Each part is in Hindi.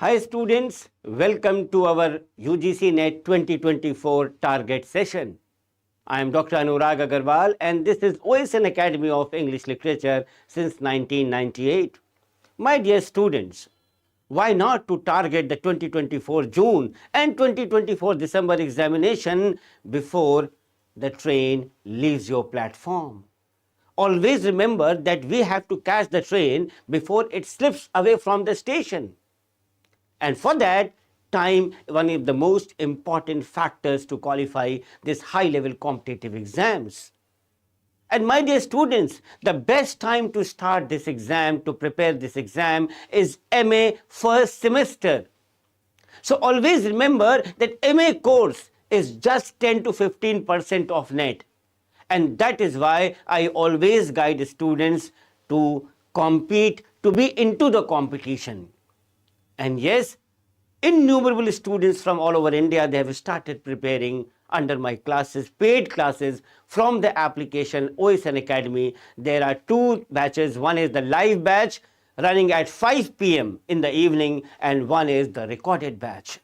Hi students, welcome to our UGC NET 2024 target session. I am Dr. Anurag Agarwal and this is OSN Academy of English Literature since 1998. My dear students, why not to target the 2024 June and 2024 December examination before the train leaves your platform? Always remember that we have to catch the train before it slips away from the station. And for that, time is one of the most important factors to qualify these high-level competitive exams. And my dear students, the best time to start this exam, to prepare this exam is MA first semester. So always remember that MA course is just 10 to 15% of NET. And that is why I always guide students to compete, to be into the competition. And yes, innumerable students from all over India, they have started preparing under my classes, paid classes from the application OSN Academy. There are two batches. One is the live batch running at 5 p.m. in the evening and one is the recorded batch.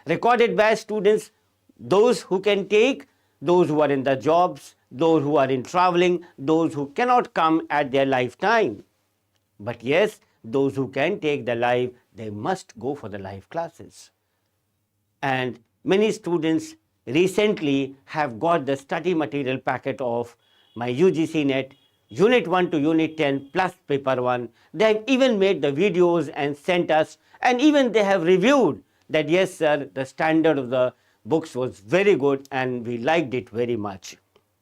Recorded batch students, those who can take, those who are in the jobs, those who are in traveling, those who cannot come at their lifetime. But yes, those who can take the live, they must go for the live classes. And many students recently have got the study material packet of my UGC NET Unit 1 to Unit 10 plus Paper 1. They have even made the videos and sent us, and even they have reviewed that yes sir, the standard of the books was very good and we liked it very much.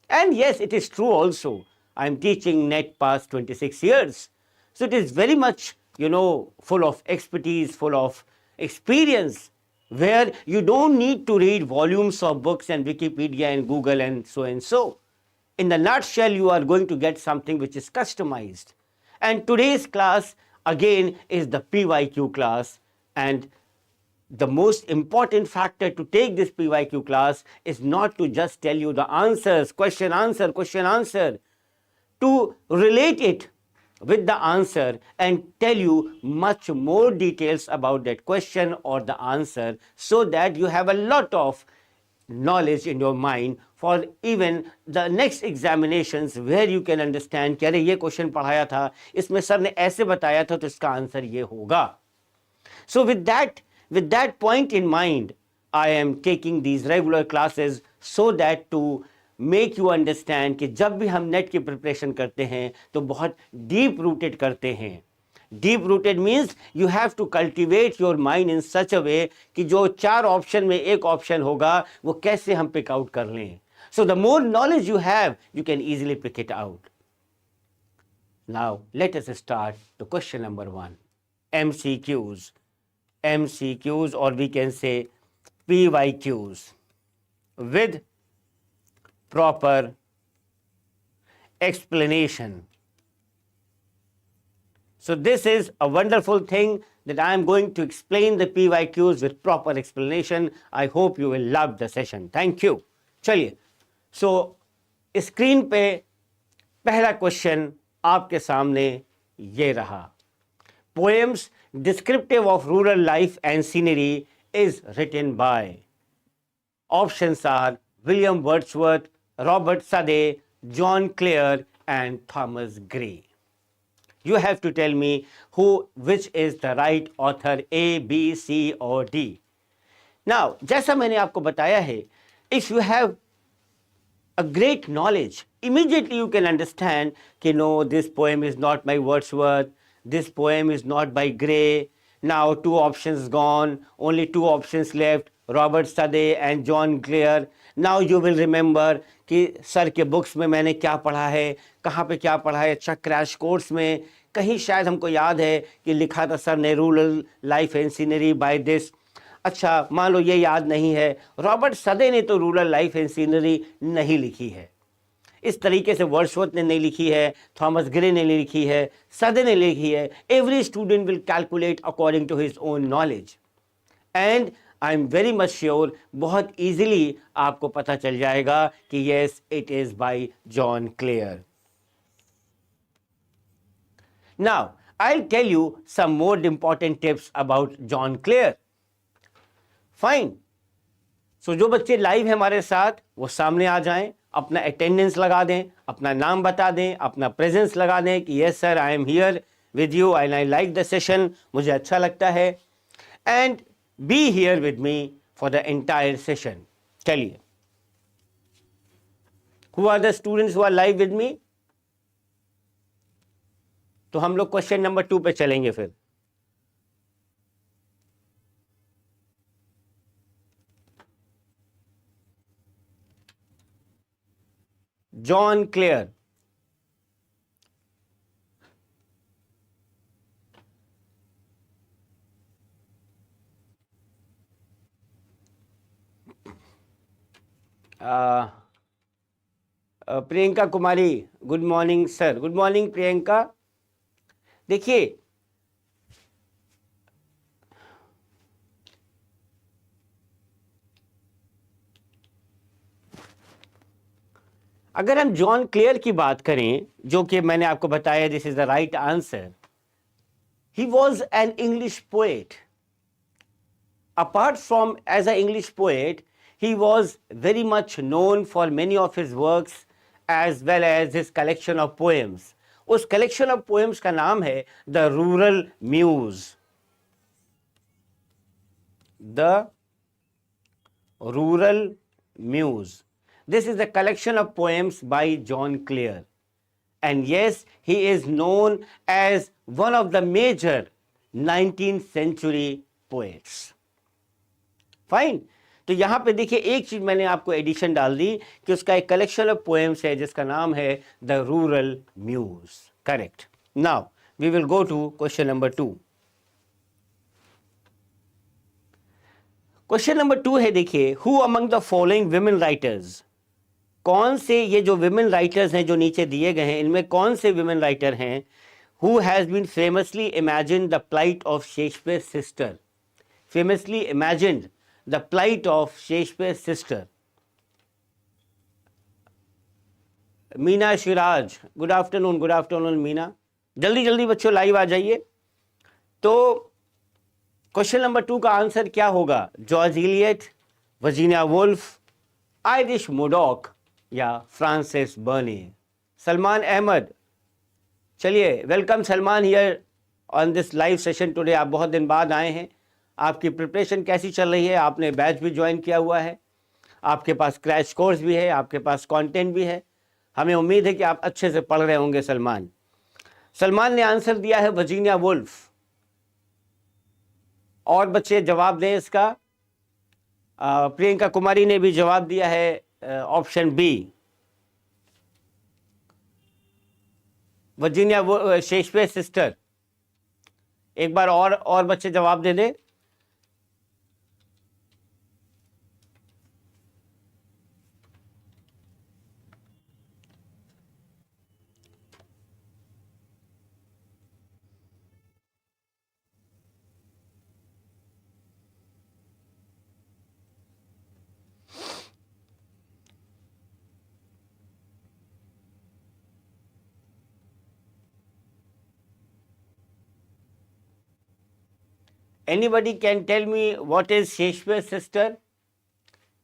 And yes, it is true also. I am teaching NET past 26 years. So it is very much, full of expertise, full of experience, where you don't need to read volumes of books and Wikipedia and Google and so and so. In the nutshell, you are going to get something which is customized. And today's class, again, is the PYQ class. And the most important factor to take this PYQ class is not to just tell you the answers, question, answer, to relate it with the answer and tell you much more details about that question or the answer, so that you have a lot of knowledge in your mind for even the next examinations, where you can understand कि अरे ये क्वेश्चन पढ़ाया था, इसमें सर ने ऐसे बताया था तो इसका आंसर ये होगा. So with that point in mind, I am taking these regular classes so that to make you understand कि जब भी हम नेट की प्रिपरेशन करते हैं तो बहुत deep rooted करते हैं. Deep rooted means you have to cultivate your mind in such a way कि जो 4 ऑप्शन में एक ऑप्शन होगा वो कैसे हम पिक आउट कर लें. So the more knowledge you have, you can easily pick it out. Now let us start to question number 1. MCQs, or we can say PYQs with proper explanation. So this is a wonderful thing that I am going to explain the PYQs with proper explanation. I hope you will love the session. Thank you. चलिए, so स्क्रीन पे पहला क्वेश्चन आपके सामने ये रहा. Poems descriptive of rural life and scenery is written by. Options are William Wordsworth, Robert Southey, John Clare and Thomas Gray. You have to tell me which is the right author, A, B, C or D. Now, जैसा मैंने आपको बताया है, if you have a great knowledge, immediately you can understand कि no, this poem is not by Wordsworth, this poem is not by Gray. Now 2 options gone, only 2 options left, Robert Southey and John Clare. Now you will remember कि सर के बुक्स में मैंने क्या पढ़ा है, कहाँ पे क्या पढ़ा है. अच्छा, क्रैश कोर्स में कहीं शायद हमको याद है कि लिखा था सर ने rural life and scenery by this. अच्छा, मान लो ये याद नहीं है, रॉबर्ट सदे ने तो रूरल लाइफ एंड सीनरी नहीं लिखी है, इस तरीके से वर्ड्सवर्थ ने नहीं लिखी है, थॉमस ग्रे ने नहीं लिखी है, सदे ने लिखी है. Every student will calculate according to his own knowledge and I am very much sure बहुत ईजिली आपको पता चल जाएगा कि yes, it is by John Clare. Now I'll tell you some more important tips about John Clare. Fine. So जो बच्चे लाइव हैं हमारे साथ वो सामने आ जाएं, अपना अटेंडेंस लगा दें, अपना नाम बता दें, अपना प्रेजेंस लगा दें कि yes sir I am here with you and I like the session, मुझे अच्छा लगता है, and be here with me for the entire session. चलिए, who are the students who are live with me? तो हम लोग क्वेश्चन नंबर 2 पे चलेंगे. फिर John Clare. Priyanka Kumari, good morning sir. Good morning Priyanka. देखिए, अगर हम जॉन क्लेयर की बात करें, जो कि मैंने आपको बताया this is the right answer, he was an English poet. Apart from as a English poet, he was very much known for many of his works as well as his collection of poems. उस collection of poems का नाम है The Rural Muse. The Rural Muse. This is a collection of poems by John Clare. And yes, he is known as one of the major 19th century poets. Fine. तो यहां पे देखिए, एक चीज मैंने आपको एडिशन डाल दी कि उसका एक कलेक्शन ऑफ पोएम्स है जिसका नाम है the rural muse. Correct. Now we will go to question number 2. Question number 2 है, देखिए, who among the following women writers, कौन से ये जो विमेन राइटर्स हैं जो नीचे दिए गए हैं, इनमें कौन से विमेन राइटर हैं who has been famously imagine the plight of Shakespeare sister. Famously imagined the plight of Shakespeare's sister. Meena Shiraz, good afternoon. Good afternoon Meena. जल्दी जल्दी बच्चों लाइव आ जाइए. तो क्वेश्चन नंबर 2 का आंसर क्या होगा? George Eliot, Virginia Woolf, Iris Murdoch या फ्रांसिस बर्नी. सलमान अहमद. चलिए, welcome Salman here on this live session today. आप बहुत दिन बाद आए हैं. आपकी प्रिपरेशन कैसी चल रही है? आपने बैच भी ज्वाइन किया हुआ है, आपके पास क्रैश कोर्स भी है, आपके पास कंटेंट भी है. हमें उम्मीद है कि आप अच्छे से पढ़ रहे होंगे. सलमान ने आंसर दिया है वर्जीनिया वुल्फ. और बच्चे जवाब दें इसका. प्रियंका कुमारी ने भी जवाब दिया है option B, Virginia Shakespeare sister. एक बार और बच्चे जवाब दे दें. Anybody can tell me what is Shakespeare sister?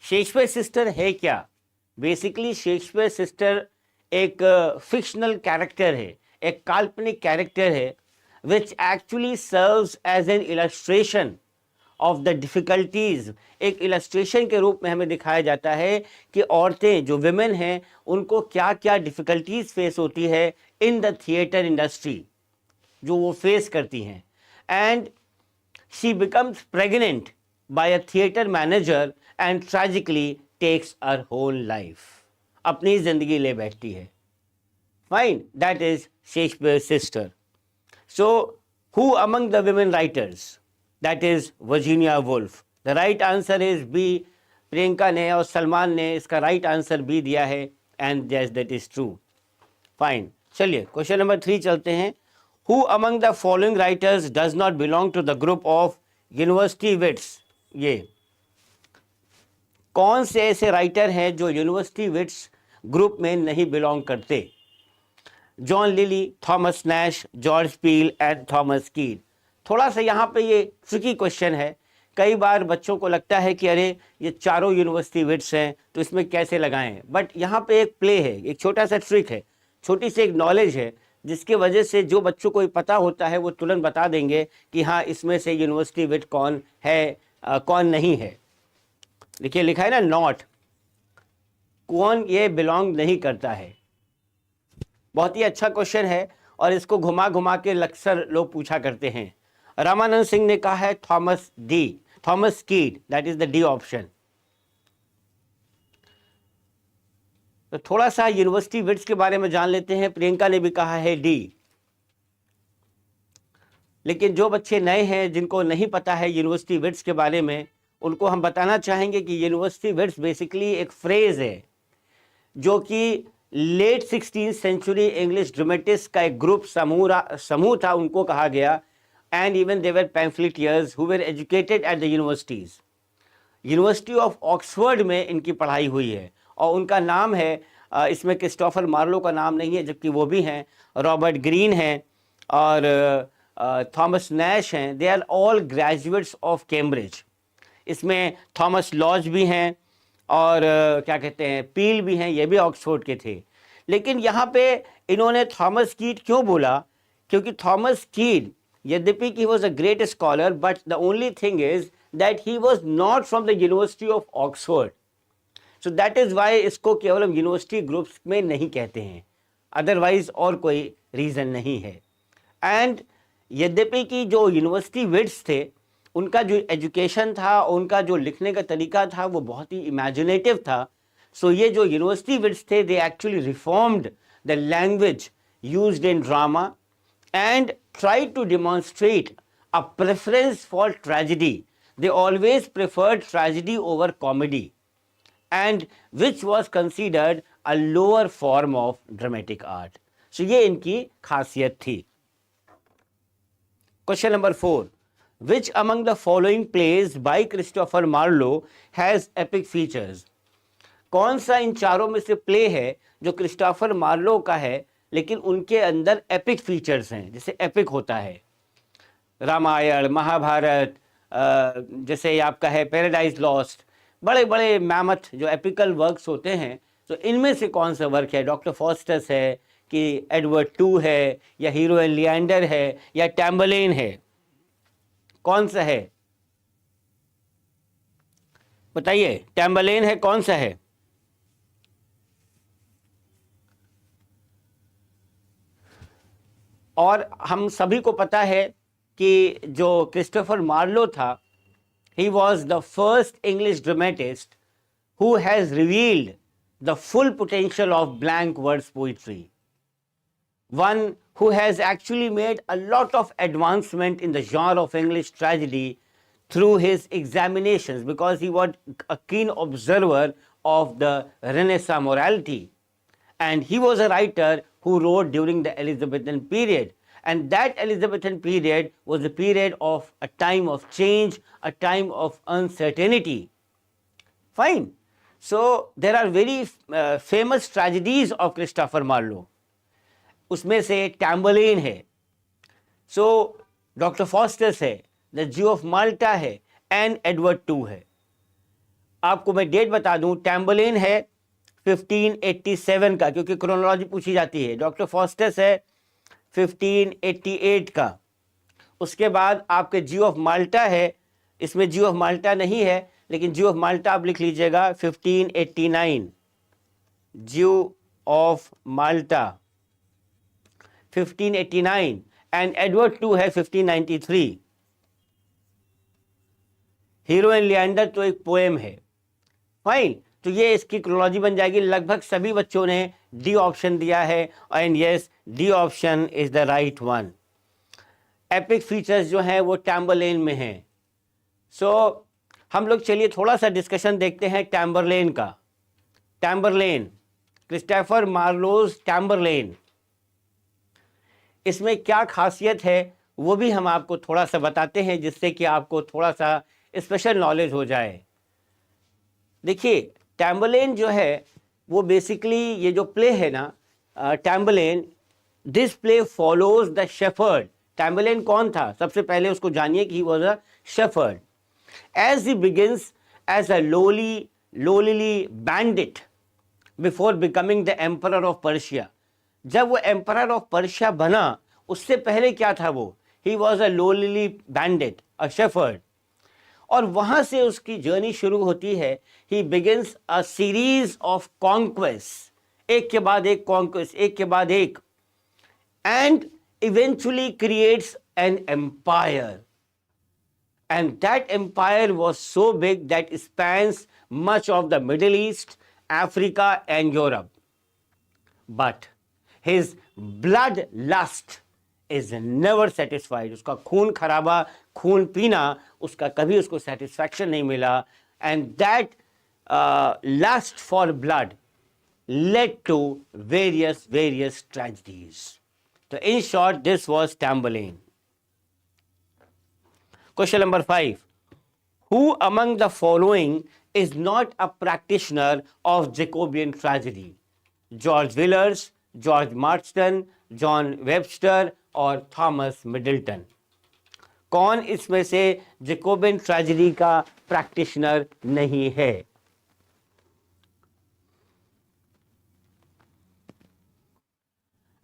Shakespeare sister है क्या? बेसिकली शेक्सपियर सिस्टर एक फिक्शनल कैरेक्टर है, एक काल्पनिक कैरेक्टर है which actually serves as an illustration of the difficulties. एक इलस्ट्रेशन के रूप में हमें दिखाया जाता है कि औरतें जो विमेन हैं उनको क्या क्या डिफिकल्टीज फेस होती है इन द थिएटर इंडस्ट्री, जो वो फेस करती हैं. And she becomes pregnant by a theater manager and tragically takes her whole life. अपनी जिंदगी ले बैठती है. Fine, that is Shakespeare's sister. So, who among the women writers? That is Virginia Woolf. The right answer is B. Priyanka ने और सलमान ने इसका right answer B दिया है and yes, that is true. Fine. चलिए क्वेश्चन नंबर 3 चलते हैं. Who among the following writers does not belong to the group of university wits? ये कौन से ऐसे राइटर हैं जो यूनिवर्सिटी विट्स ग्रुप में नहीं बिलोंग करते? John lily, Thomas Nash, George Peele and Thomas कीड। थोड़ा सा यहाँ पे ये ट्रिकी क्वेश्चन है। कई बार बच्चों को लगता है कि अरे ये चारों यूनिवर्सिटी विट्स हैं तो इसमें कैसे लगाएं, बट यहाँ पे एक प्ले है, एक छोटा सा ट्रिक है, छोटी सी एक नॉलेज है, जिसके वजह से जो बच्चों को पता होता है वो तुरंत बता देंगे कि हाँ इसमें से यूनिवर्सिटी विट कौन है कौन नहीं है। देखिए लिखा है ना नॉट, कौन ये बिलोंग नहीं करता है। बहुत ही अच्छा क्वेश्चन है और इसको घुमा घुमा के अक्सर लोग पूछा करते हैं। रामानंद सिंह ने कहा है थॉमस कीड, that is the D option. तो थोड़ा सा यूनिवर्सिटी विट्स के बारे में जान लेते हैं। प्रियंका ने भी कहा है डी। लेकिन जो बच्चे नए हैं जिनको नहीं पता है यूनिवर्सिटी विट्स के बारे में, उनको हम बताना चाहेंगे कि यूनिवर्सिटी विट्स बेसिकली एक फ्रेज है जो कि late 16th century English dramatist का एक ग्रुप समूह था, उनको कहा गया। And even they were pamphleteers who were educated at the universities. University of Oxford में इनकी पढ़ाई हुई है और उनका नाम है, इसमें क्रिस्टोफर मार्लो का नाम नहीं है जबकि वो भी हैं, रॉबर्ट ग्रीन हैं और थॉमस नैश हैं। They are all graduates of Cambridge. इसमें थॉमस लॉज भी हैं और क्या कहते हैं पील भी हैं, ये भी ऑक्सफोर्ड के थे। लेकिन यहाँ पे इन्होंने थॉमस कीड क्यों बोला? क्योंकि थॉमस कीड यद्यपि he was a great scholar, but the only thing is that he was not from the university of Oxford. So that is why इसको केवल हम यूनिवर्सिटी ग्रुप्स में नहीं कहते हैं, अदरवाइज और कोई रीज़न नहीं है। एंड यद्यपि कि जो यूनिवर्सिटी विट्स थे उनका जो एजुकेशन था, उनका जो लिखने का तरीका था वो बहुत ही इमेजिनेटिव था। सो ये जो यूनिवर्सिटी विट्स थे they actually reformed the language used in drama and tried to demonstrate a preference for tragedy. They always preferred tragedy over comedy, and which was considered a lower form of dramatic art. So ये इनकी खासियत थी। Question number 4. Which among the following plays by Christopher Marlowe has epic features? कौन सा इन चारों में से प्ले है जो क्रिस्टोफर मार्लो का है लेकिन उनके अंदर एपिक फीचर्स हैं? जैसे एपिक होता है रामायण, महाभारत, जैसे आपका है पैराडाइज लॉस्ट, बड़े बड़े मैमथ जो एपिकल वर्क्स होते हैं। तो इनमें से कौन सा वर्क है? डॉक्टर फॉस्टस है कि एडवर्ड टू है या हीरो एंड लिएंडर है या टैम्बरलेन है? कौन सा है बताइए? टैम्बरलेन है, कौन सा है? और हम सभी को पता है कि जो क्रिस्टोफर मार्लो था, he was the first English dramatist who has revealed the full potential of blank words poetry, one who has actually made a lot of advancement in the genre of English tragedy through his examinations, because he was a keen observer of the Renaissance morality, and he was a writer who wrote during the Elizabethan period, and that Elizabethan period was a period of a time of change, a time of uncertainty. Fine. So there are very famous tragedies of Christopher Marlowe. उसमें से टैम्बरलेन है, सो डॉक्टर फॉस्टस है, द ज्यू ऑफ माल्टा है एंड एडवर्ड टू है। आपको मैं डेट बता दूं, टैम्बरलेन है 1587 का, क्योंकि क्रोनोलॉजी पूछी जाती है। डॉक्टर फॉस्टस है 1588 का। उसके बाद आपके ज्यू ऑफ माल्टा है, इसमें ज्यू ऑफ माल्टा नहीं है लेकिन ज्यू ऑफ माल्टा आप लिख लीजिएगा 1589, Jew of Malta 1589, and Edward two है 1593। हीरो एंड लिएंडर तो एक पोएम है। फाइन, तो ये इसकी क्रोनोलॉजी बन जाएगी। लगभग सभी बच्चों ने डी ऑप्शन दिया है and yes, D option is the right one. Epic features जो हैं वो टैम्बरलेन में हैं। सो हम लोग चलिए थोड़ा सा डिस्कशन देखते हैं टैम्बरलेन का। टैम्बरलेन, क्रिस्टोफर मार्लोज टैम्बरलेन, इसमें क्या खासियत है वो भी हम आपको थोड़ा सा बताते हैं जिससे कि आपको थोड़ा सा स्पेशल नॉलेज हो जाए। देखिए टैम्बरलेन जो है वो बेसिकली ये जो प्ले है ना, Tamburlaine, this play follows the shepherd. Tamburlaine कौन था? सबसे पहले उसको जानिए कि he was a shepherd. As he begins as a lowly bandit before becoming the emperor of Persia. जब वो एम्परर ऑफ पर्शिया बना, उससे पहले क्या था वो? He was a lowly bandit, a shepherd. और वहां से उसकी जर्नी शुरू होती है। He begins a series of conquest, एक के बाद एक कॉन्क्वेस्ट, एक के बाद एक, and eventually creates an empire, and that empire was so big that it spans much of the Middle East, Africa and Europe. But his bloodlust is never satisfied. उसका खून खराबा, खून पीना, उसका कभी उसको satisfaction नहीं मिला, and that lust for blood led to various tragedies. So in short, this was Tamburlaine. Question number 5. Who among the following is not a practitioner of Jacobean tragedy? George Villiers, George Marston, John Webster और थॉमस मिडल्टन। कौन इसमें से जैकोबियन ट्रेजेडी का प्रैक्टिशनर नहीं है?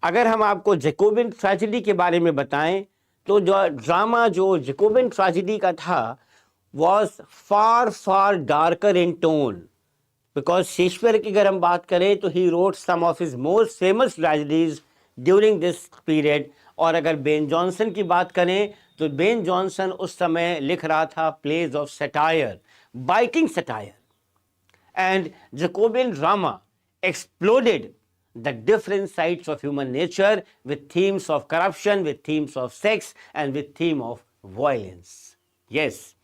अगर हम आपको जैकोबियन ट्रेजेडी के बारे में बताएं तो जो ड्रामा जो जैकोबियन ट्रेजेडी का था was far darker in tone, because Shakespeare की अगर हम बात करें तो he wrote some of his most famous tragedies during this period। और अगर बेन जॉनसन की बात करें तो बेन जॉनसन उस समय लिख रहा था plays of satire, biting satire, and Jacobean drama exploded the different sides of human nature with themes of corruption, with themes of sex and with theme of violence. Yes.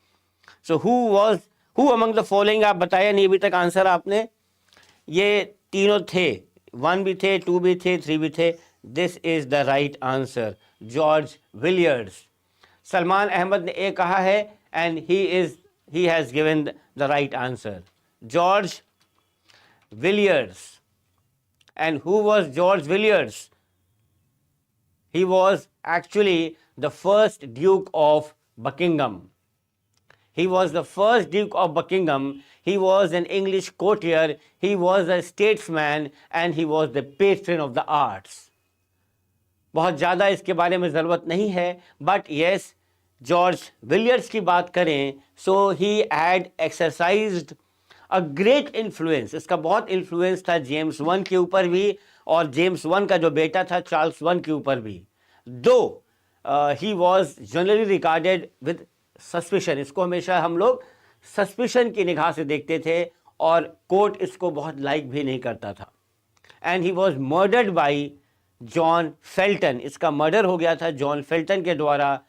So who among the following, आप बताया नहीं अभी तक आंसर आपने, ये तीनों थे, 1 भी थे, 2 भी थे, 3 भी थे। This is the right answer, George Villiers। Salman Ahmad ने ए कहा है and he has given the right answer, George Villiers। And who was George Villiers? He was actually the first Duke of Buckingham. He was the first Duke of Buckingham. He was an English courtier. He was a statesman and he was the patron of the arts. बहुत ज़्यादा इसके बारे में ज़रूरत नहीं है, but yes, George Villiers की बात करें, so he had exercised a great influence। इसका बहुत इन्फ्लुएंस था जेम्स वन के ऊपर भी और जेम्स वन का जो बेटा था चार्ल्स वन के ऊपर भी। दो he was generally regarded with suspicion, इसको हमेशा हम लोग सस्पिशन की निगाह से देखते थे और कोर्ट इसको बहुत लाइक भी नहीं करता था। And he was murdered by John Felton, इसका मर्डर हो गया था जॉन फेल्टन के द्वारा।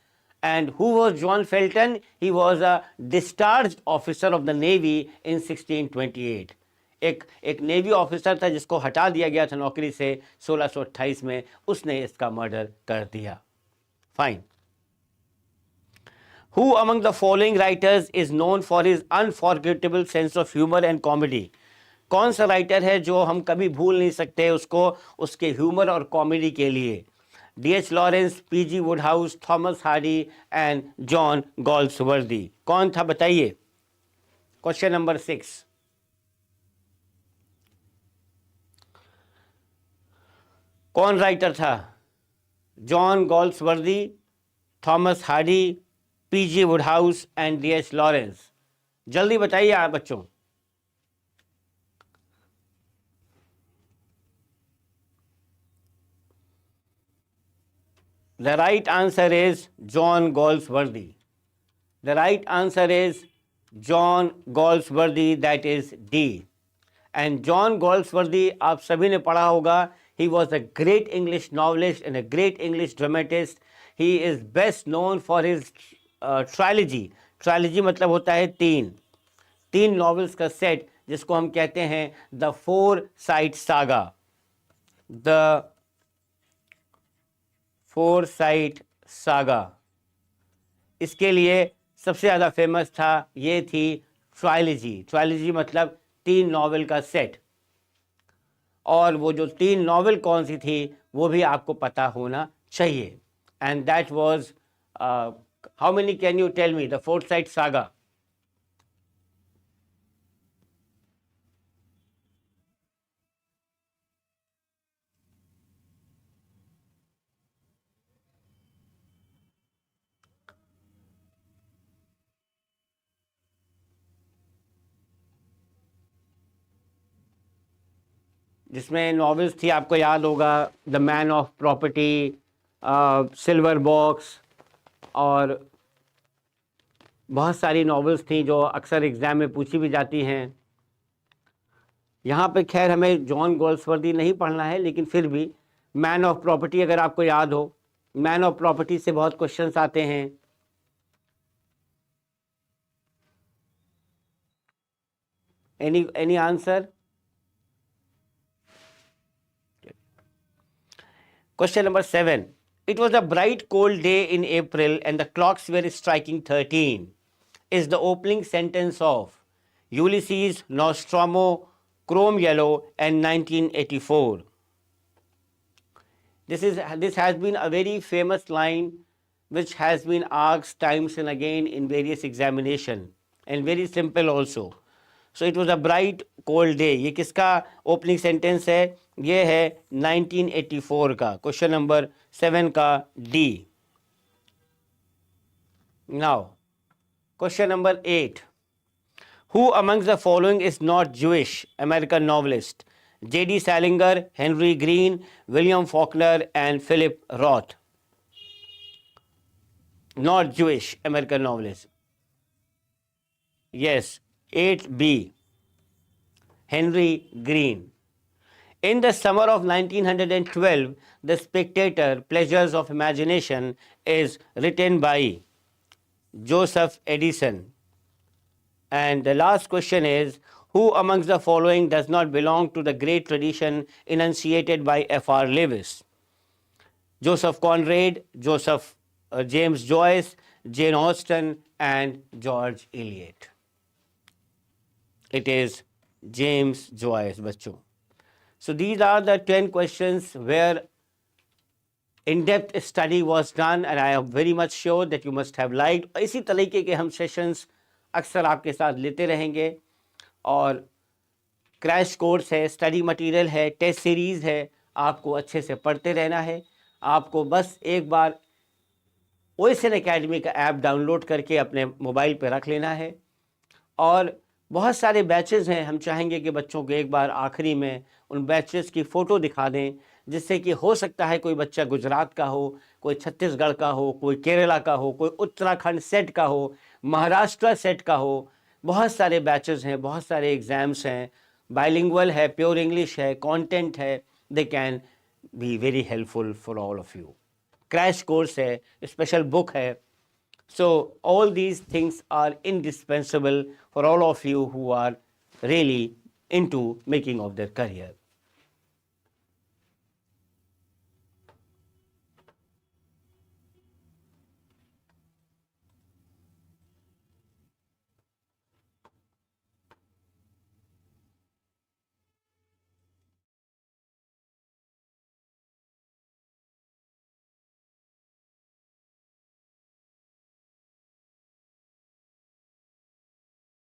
And who was John Felton? He was a discharged officer of the Navy in 1628। एक नेवी ऑफिसर था जिसको हटा दिया गया था नौकरी से 1628 में, उसने इसका मर्डर कर दिया। Fine. Who among the following writers is known for his unforgettable sense of humor and comedy? कौन सा राइटर है जो हम कभी भूल नहीं सकते उसको उसके ह्यूमर और कॉमेडी के लिए? D.H. Lawrence, P.G. Woodhouse, Thomas Hardy and John Galsworthy. कौन था बताइए? Question number 6। कौन राइटर था? John Galsworthy, Thomas Hardy, P.G. Woodhouse and D.H. Lawrence. जल्दी बताइए आप बच्चों। The right answer is John Galsworthy. The right answer is John Galsworthy, that is D. And John Galsworthy आप सभी ने पढ़ा होगा, he was a great English novelist and a great English dramatist. He is best known for his trilogy. Trilogy मतलब होता है तीन novels का set जिसको हम कहते हैं The Forsyte Saga, The Forsyte Saga। इसके लिए सबसे ज़्यादा फेमस था, ये थी ट्रायलॉजी मतलब 3 नॉवेल का सेट। और वो जो 3 नॉवेल कौन सी थी वो भी आपको पता होना चाहिए. And that was, how many can you tell me? The Forsyte Saga. जिसमें नॉवेल्स थी, आपको याद होगा, the man of property, silver box, और बहुत सारी नॉवेल्स थी जो अक्सर एग्ज़ाम में पूछी भी जाती हैं. यहाँ पे खैर हमें जॉन गोल्सवर्दी नहीं पढ़ना है, लेकिन फिर भी मैन ऑफ प्रॉपर्टी अगर आपको याद हो, मैन ऑफ प्रॉपर्टी से बहुत क्वेश्चंस आते हैं. Any answer? Question number 7. It was a bright cold day in April and the clocks were striking 13 is the opening sentence of Ulysses, Nostromo, Chrome Yellow and 1984. This has been a very famous line which has been asked times and again in various examination, and very simple also. So it was a bright cold day. ये किसका ओपनिंग सेंटेंस है? ये है 1984 का, क्वेश्चन नंबर 7 का D. Now question number 8. Who amongst the following is not Jewish American novelist? J.D. Salinger, Henry Green, William Faulkner and Philip Roth. Not Jewish American novelist. Yes, 8B. Henry Green. In the summer of 1912, The Spectator, Pleasures of Imagination is written by Joseph Addison. And the last question is, who amongst the following does not belong to the great tradition enunciated by F.R. Lewis? Joseph Conrad, James Joyce, Jane Austen and George Eliot. It is James Joyce, बच्चों. So these are the 10 questions where in-depth study was done, and I am very much sure that you must have liked. इसी तरीके के हम सेशंस अक्सर आपके साथ लेते रहेंगे, और क्रैश कोर्स है, स्टडी मटेरियल है, टेस्ट सीरीज़ है, आपको अच्छे से पढ़ते रहना है. आपको बस एक बार OSN एकेडमी का ऐप डाउनलोड करके अपने मोबाइल पे रख लेना है, और बहुत सारे बैचेस हैं. हम चाहेंगे कि बच्चों को एक बार आखिरी में उन बैचेस की फ़ोटो दिखा दें, जिससे कि हो सकता है कोई बच्चा गुजरात का हो, कोई छत्तीसगढ़ का हो, कोई केरला का हो, कोई उत्तराखंड सेट का हो, महाराष्ट्र सेट का हो. बहुत सारे बैचेस हैं, बहुत सारे एग्ज़ाम्स हैं, बाइलिंगुअल है, प्योर इंग्लिश है, कंटेंट है. They can be very helpful for all of you. Crash course है, स्पेशल बुक है. So all these things are indispensable for all of you who are really into making of their career.